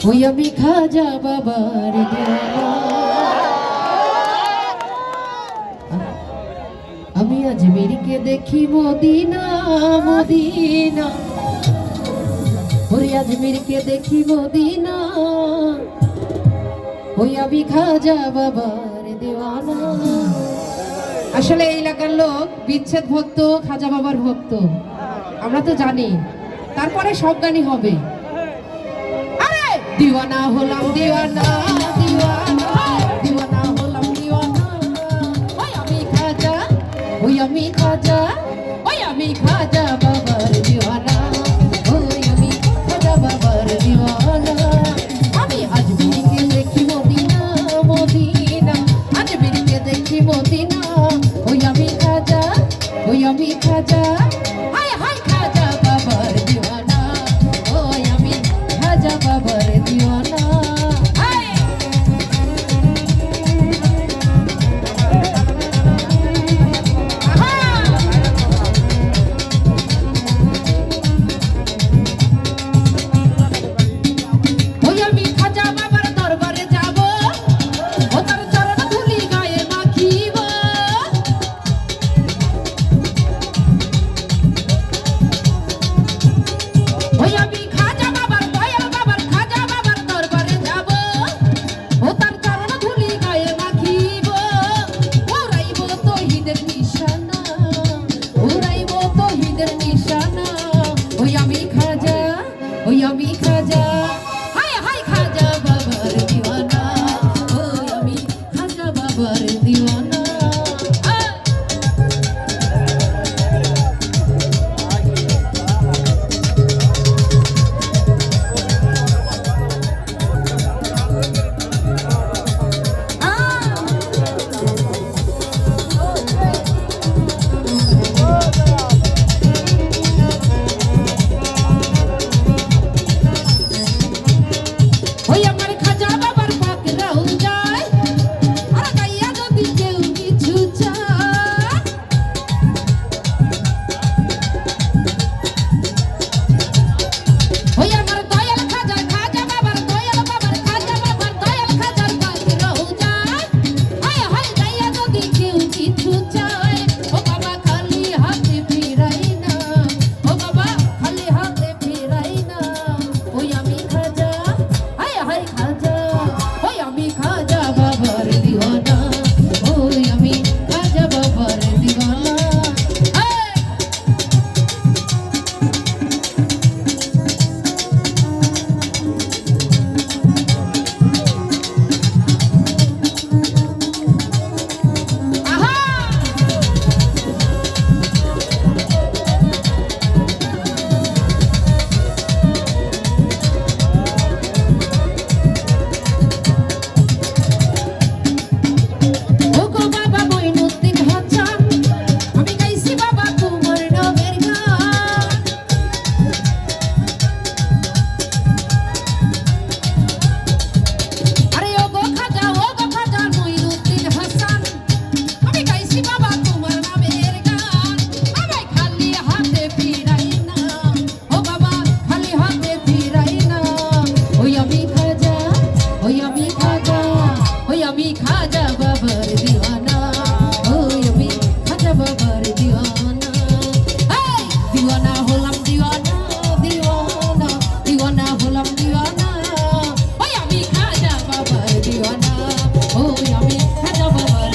ওই আমি খাজা বাবার দেওয়ানা। আমি আজমিরকে দেখি মদিনা মদিনা, ওরে আজমিরকে দেখি মদিনা, ওই আমি খাজা বাবার দেওয়ানা। আসলে এই এলাকার লোক বিচ্ছেদ ভক্ত, খাজা বাবার ভক্ত, আমরা তো জানি। তারপরে সব গানই হবে। আরে দিওয়ানা হলাম দিওয়ানা দিওয়ানা, দিওয়ানা হলাম দিওয়ানা, ওই আমি খাজা, ওই আমি খাজা, ওই আমি খাজা বাবার দিওয়ানা, ওই আমি খাজা বাবার দিওয়ানা। আমি আজমিরকে দেখি মদিনা মদিনা, আজমিরকে দেখি মদিনা, ওই আমি খাজা, ওই আমি খাজা, হায় হায় খাজা বাবার দিওয়ানা, ওই আমি খাজা বাবার দিওয়ানা। ওই আমি খাজা, ওই আমি খাজা।